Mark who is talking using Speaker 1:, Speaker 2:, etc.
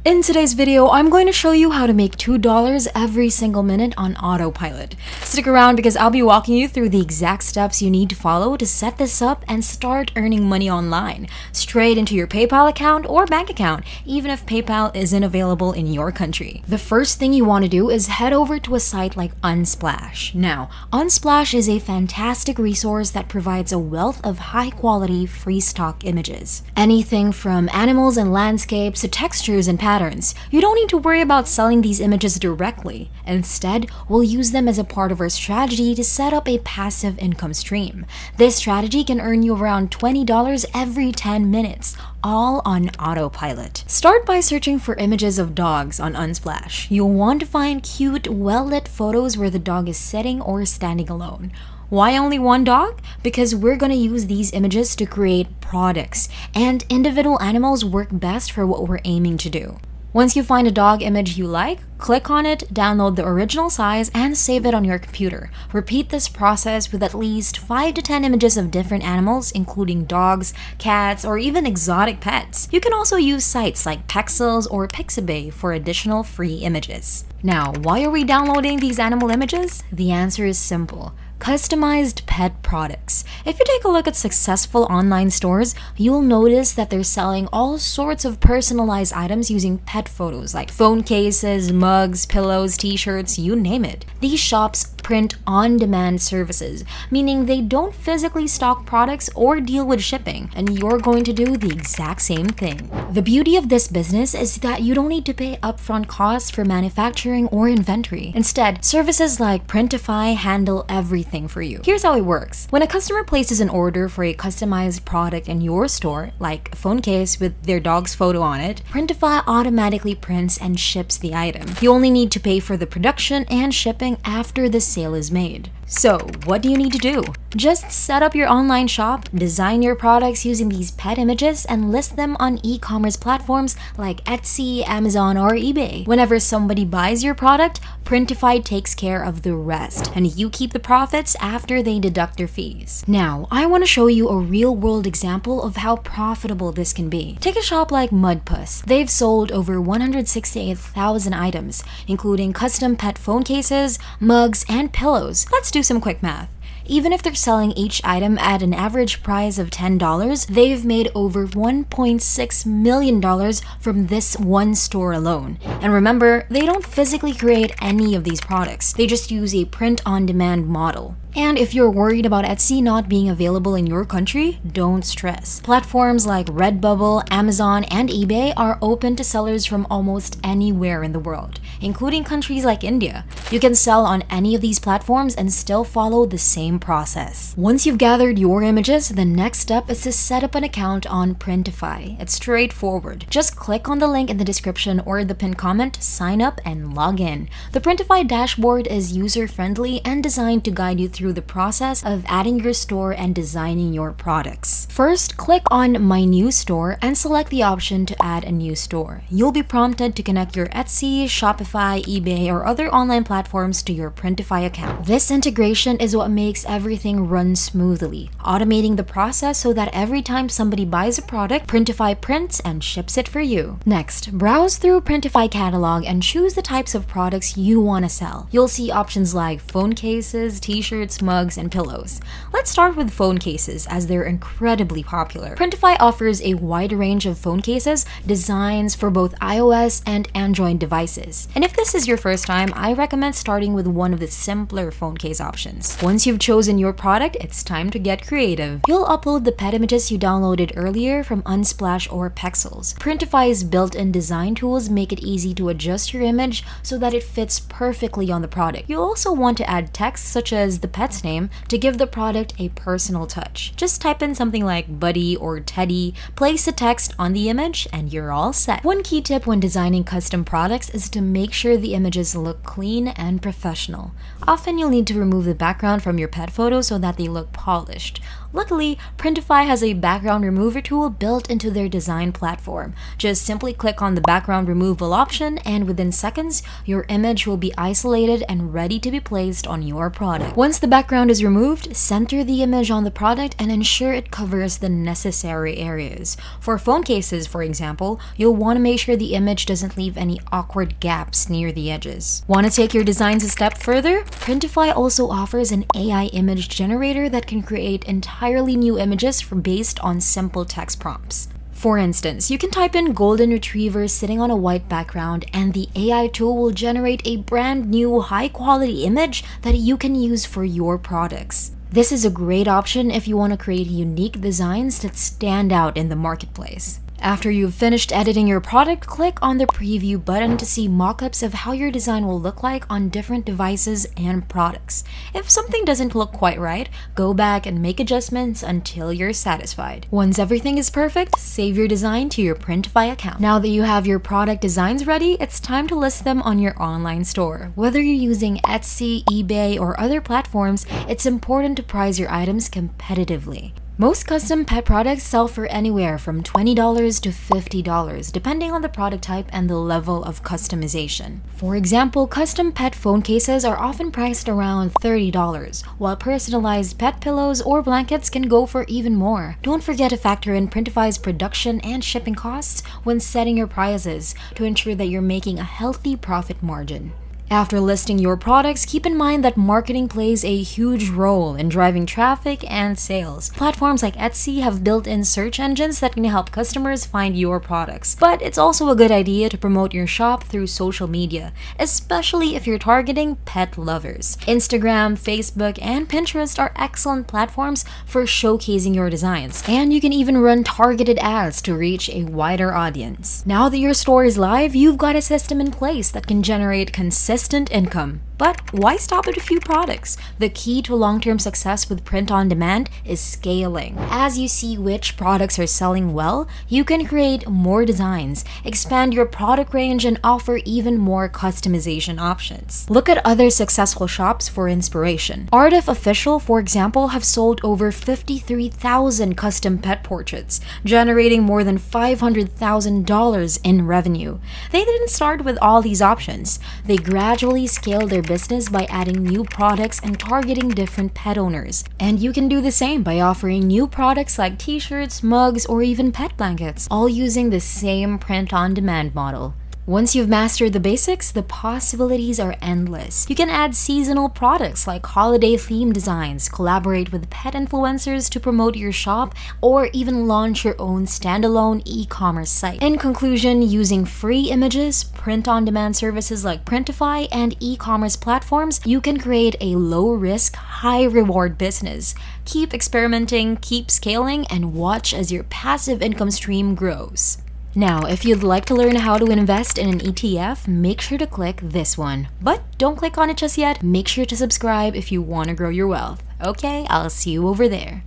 Speaker 1: In today's video, I'm going to show you how to make $2 every single minute on autopilot. Stick around because I'll be walking you through the exact steps you need to follow to set this up and start earning money online, straight into your PayPal account or bank account, even if PayPal isn't available in your country. The first thing you want to do is head over to a site like Unsplash. Now, Unsplash is a fantastic resource that provides a wealth of high-quality free stock images. Anything from animals and landscapes to textures and patterns. You don't need to worry about selling these images directly. Instead, we'll use them as a part of our strategy to set up a passive income stream. This strategy can earn you around $20 every 10 minutes, all on autopilot. Start by searching for images of dogs on Unsplash. You'll want to find cute, well-lit photos where the dog is sitting or standing alone. Why only one dog? Because we're going to use these images to create products, and individual animals work best for what we're aiming to do. Once you find a dog image you like, click on it, download the original size, and save it on your computer. Repeat this process with at least 5 to 10 images of different animals, including dogs, cats, or even exotic pets. You can also use sites like Pexels or Pixabay for additional free images. Now, why are we downloading these animal images? The answer is simple. Customized pet products. If you take a look at successful online stores, you'll notice that they're selling all sorts of personalized items using pet photos like phone cases, mugs, pillows, t-shirts, you name it. These shops print on-demand services, meaning they don't physically stock products or deal with shipping, and you're going to do the exact same thing. The beauty of this business is that you don't need to pay upfront costs for manufacturing or inventory. Instead, services like Printify handle everything for you. Here's how it works. When a customer places an order for a customized product in your store, like a phone case with their dog's photo on it, Printify automatically prints and ships the item. You only need to pay for the production and shipping after the sale is made. So, what do you need to do? Just set up your online shop, design your products using these pet images, and list them on e-commerce platforms like Etsy, Amazon, or eBay. Whenever somebody buys your product, Printify takes care of the rest, and you keep the profits after they deduct their fees. Now, I want to show you a real-world example of how profitable this can be. Take a shop like Mudpuss. They've sold over 168,000 items, including custom pet phone cases, mugs, and pillows. Let's do some quick math. Even if they're selling each item at an average price of $10, they've made over $1.6 million from this one store alone. And remember, they don't physically create any of these products. They just use a print-on-demand model. And if you're worried about Etsy not being available in your country, don't stress. Platforms like Redbubble, Amazon, and eBay are open to sellers from almost anywhere in the world, including countries like India. You can sell on any of these platforms and still follow the same process. Once you've gathered your images, the next step is to set up an account on Printify. It's straightforward. Just click on the link in the description or the pinned comment, sign up, and log in. The Printify dashboard is user-friendly and designed to guide you through the process of adding your store and designing your products. First, click on My New Store and select the option to add a new store. You'll be prompted to connect your Etsy, Shopify, eBay, or other online platforms to your Printify account. This integration is what makes everything run smoothly, automating the process so that every time somebody buys a product, Printify prints and ships it for you. Next, browse through Printify catalog and choose the types of products you want to sell. You'll see options like phone cases, t-shirts, mugs, and pillows. Let's start with phone cases as they're incredibly popular. Printify offers a wide range of phone cases, designs for both iOS and Android devices. And if this is your first time, I recommend starting with one of the simpler phone case options. Once you've chosen your product, it's time to get creative. You'll upload the pet images you downloaded earlier from Unsplash or Pexels. Printify's built-in design tools make it easy to adjust your image so that it fits perfectly on the product. You'll also want to add text such as the pet's name to give the product a personal touch. Just type in something like Buddy or Teddy, place the text on the image, and you're all set. One key tip when designing custom products is to make sure the images look clean and professional. Often you'll need to remove the background from your pet that photo so that they look polished. Luckily, Printify has a background remover tool built into their design platform. Just simply click on the background removal option, and within seconds, your image will be isolated and ready to be placed on your product. Once the background is removed, center the image on the product and ensure it covers the necessary areas. For phone cases, for example, you'll want to make sure the image doesn't leave any awkward gaps near the edges. Want to take your designs a step further? Printify also offers an AI image generator that can create entirely new images based on simple text prompts. For instance, you can type in golden retriever sitting on a white background, and the AI tool will generate a brand new high-quality image that you can use for your products. This is a great option if you want to create unique designs that stand out in the marketplace. After you've finished editing your product, click on the preview button to see mock-ups of how your design will look like on different devices and products. If something doesn't look quite right, go back and make adjustments until you're satisfied. Once everything is perfect, save your design to your Printify account. Now that you have your product designs ready, it's time to list them on your online store. Whether you're using Etsy, eBay, or other platforms, it's important to price your items competitively. Most custom pet products sell for anywhere from $20 to $50, depending on the product type and the level of customization. For example, custom pet phone cases are often priced around $30, while personalized pet pillows or blankets can go for even more. Don't forget to factor in Printify's production and shipping costs when setting your prices to ensure that you're making a healthy profit margin. After listing your products, keep in mind that marketing plays a huge role in driving traffic and sales. Platforms like Etsy have built-in search engines that can help customers find your products. But it's also a good idea to promote your shop through social media, especially if you're targeting pet lovers. Instagram, Facebook, and Pinterest are excellent platforms for showcasing your designs, and you can even run targeted ads to reach a wider audience. Now that your store is live, you've got a system in place that can generate consistent income. But why stop at a few products? The key to long-term success with print on demand is scaling. As you see which products are selling well, you can create more designs, expand your product range, and offer even more customization options. Look at other successful shops for inspiration. Artif Official, for example, have sold over 53,000 custom pet portraits, generating more than $500,000 in revenue. They didn't start with all these options. They gradually scaled their business by adding new products and targeting different pet owners. And you can do the same by offering new products like t-shirts, mugs, or even pet blankets, all using the same print-on-demand model. Once you've mastered the basics, the possibilities are endless. You can add seasonal products like holiday theme designs, collaborate with pet influencers to promote your shop, or even launch your own standalone e-commerce site. In conclusion, using free images, print-on-demand services like Printify, and e-commerce platforms, you can create a low-risk, high-reward business. Keep experimenting, keep scaling, and watch as your passive income stream grows. Now, if you'd like to learn how to invest in an ETF, make sure to click this one. But don't click on it just yet. Make sure to subscribe if you want to grow your wealth. Okay, I'll see you over there.